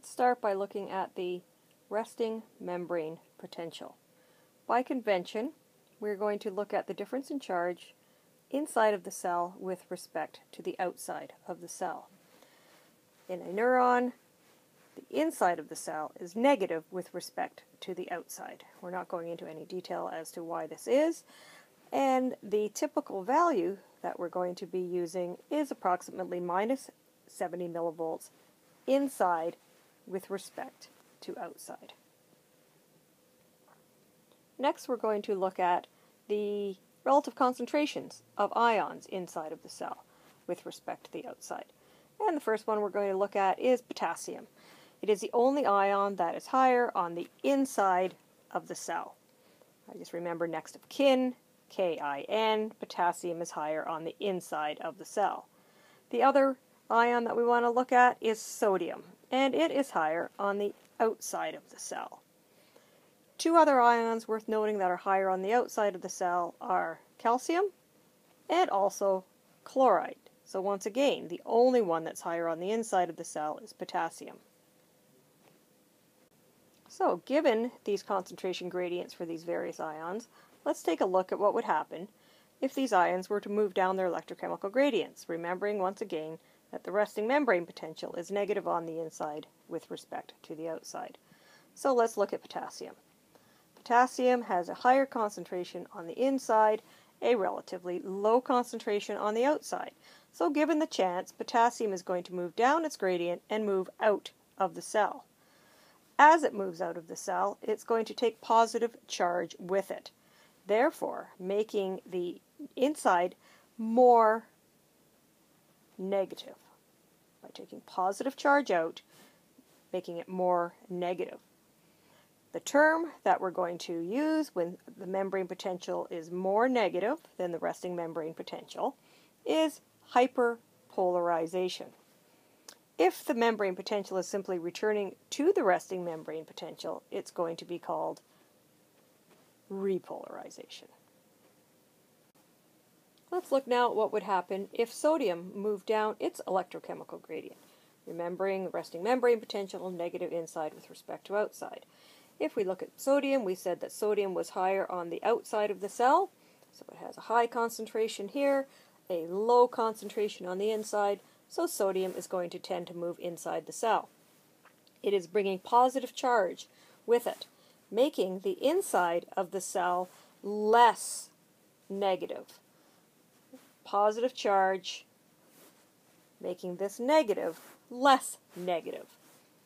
Let's start by looking at the resting membrane potential. By convention, we're going to look at the difference in charge inside of the cell with respect to the outside of the cell. In a neuron, the inside of the cell is negative with respect to the outside. We're not going into any detail as to why this is, and the typical value that we're going to be using is approximately minus 70 millivolts inside with respect to outside. Next, we're going to look at the relative concentrations of ions inside of the cell with respect to the outside. And the first one we're going to look at is potassium. It is the only ion that is higher on the inside of the cell. I just remember next of kin, Kin, potassium is higher on the inside of the cell. The other ion that we want to look at is sodium, and it is higher on the outside of the cell. Two other ions worth noting that are higher on the outside of the cell are calcium and also chloride. So once again, the only one that's higher on the inside of the cell is potassium. So given these concentration gradients for these various ions, let's take a look at what would happen if these ions were to move down their electrochemical gradients, remembering once again that the resting membrane potential is negative on the inside with respect to the outside. So let's look at potassium. Potassium has a higher concentration on the inside, a relatively low concentration on the outside. So given the chance, potassium is going to move down its gradient and move out of the cell. As it moves out of the cell, it's going to take positive charge with it, therefore making the inside more negative. By taking positive charge out, making it more negative. The term that we're going to use when the membrane potential is more negative than the resting membrane potential is hyperpolarization. If the membrane potential is simply returning to the resting membrane potential, it's going to be called repolarization. Let's look now at what would happen if sodium moved down its electrochemical gradient. Remembering the resting membrane potential, negative inside with respect to outside. If we look at sodium, we said that sodium was higher on the outside of the cell, so it has a high concentration here, a low concentration on the inside, so sodium is going to tend to move inside the cell. It is bringing positive charge with it, making the inside of the cell less negative. Positive charge, making this negative less negative.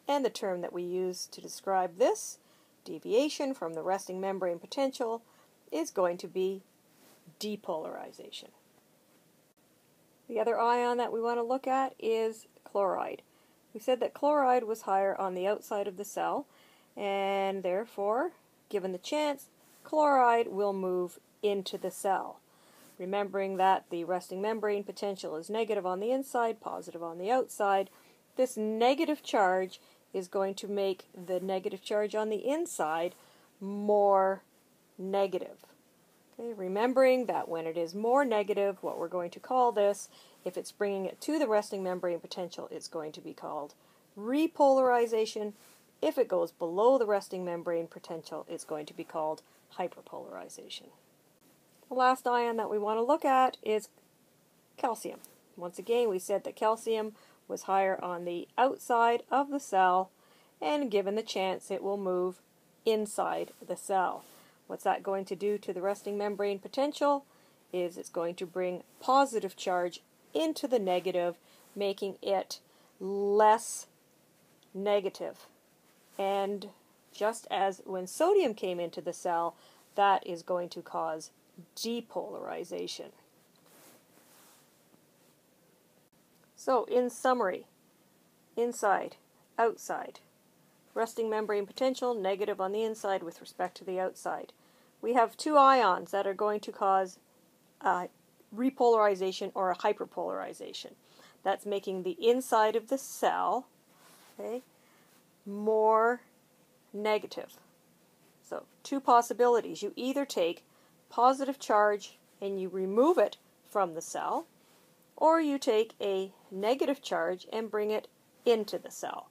And the term that we use to describe this deviation from the resting membrane potential is going to be depolarization. The other ion that we want to look at is chloride. We said that chloride was higher on the outside of the cell, and therefore, given the chance, chloride will move into the cell. Remembering that the resting membrane potential is negative on the inside, positive on the outside, this negative charge is going to make the negative charge on the inside more negative. Okay, remembering that when it is more negative, what we're going to call this, if it's bringing it to the resting membrane potential, it's going to be called repolarization. If it goes below the resting membrane potential, it's going to be called hyperpolarization. The last ion that we want to look at is calcium. Once again, we said that calcium was higher on the outside of the cell, and given the chance, it will move inside the cell. What's that going to do to the resting membrane potential is it's going to bring positive charge into the negative, making it less negative. And just as when sodium came into the cell, that is going to cause depolarization. So, in summary, inside, outside, resting membrane potential, negative on the inside with respect to the outside. We have two ions that are going to cause repolarization or a hyperpolarization. That's making the inside of the cell, okay, more negative. So, two possibilities. You either take positive charge and you remove it from the cell, or you take a negative charge and bring it into the cell.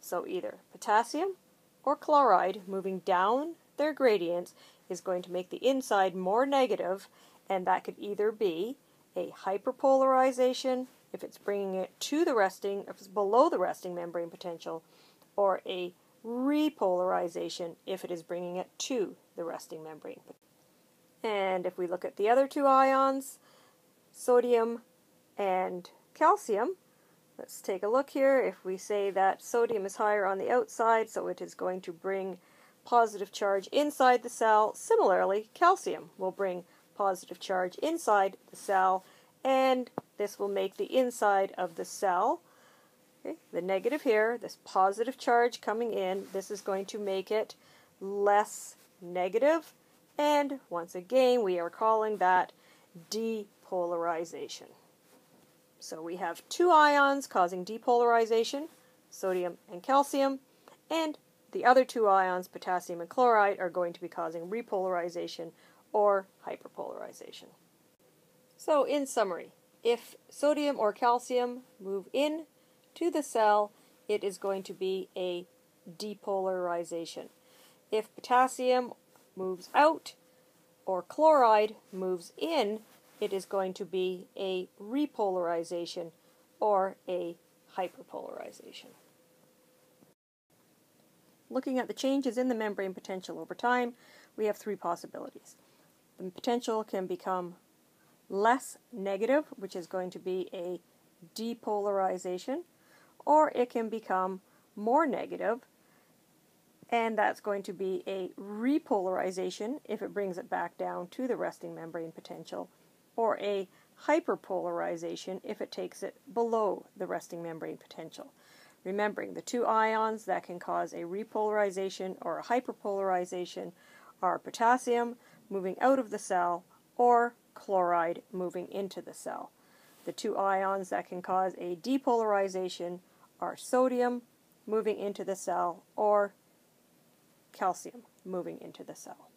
So either potassium or chloride moving down their gradients is going to make the inside more negative, and that could either be a hyperpolarization if it's bringing it to the resting, if it's below the resting membrane potential, or a repolarization if it is bringing it to the resting membrane. And if we look at the other two ions, sodium and calcium, let's take a look here. If we say that sodium is higher on the outside, so it is going to bring positive charge inside the cell, similarly, calcium will bring positive charge inside the cell, and this will make the inside of the cell, okay, the negative here, this positive charge coming in, this is going to make it less negative, and once again we are calling that depolarization. So we have two ions causing depolarization, sodium and calcium, and the other two ions, potassium and chloride, are going to be causing repolarization or hyperpolarization. So in summary, if sodium or calcium move in to the cell, it is going to be a depolarization. If potassium moves out or chloride moves in, it is going to be a repolarization or a hyperpolarization. Looking at the changes in the membrane potential over time, we have three possibilities. The potential can become less negative, which is going to be a depolarization, or it can become more negative, and that's going to be a repolarization if it brings it back down to the resting membrane potential, or a hyperpolarization if it takes it below the resting membrane potential. Remembering the two ions that can cause a repolarization or a hyperpolarization are potassium moving out of the cell or chloride moving into the cell. The two ions that can cause a depolarization are sodium moving into the cell or calcium moving into the cell.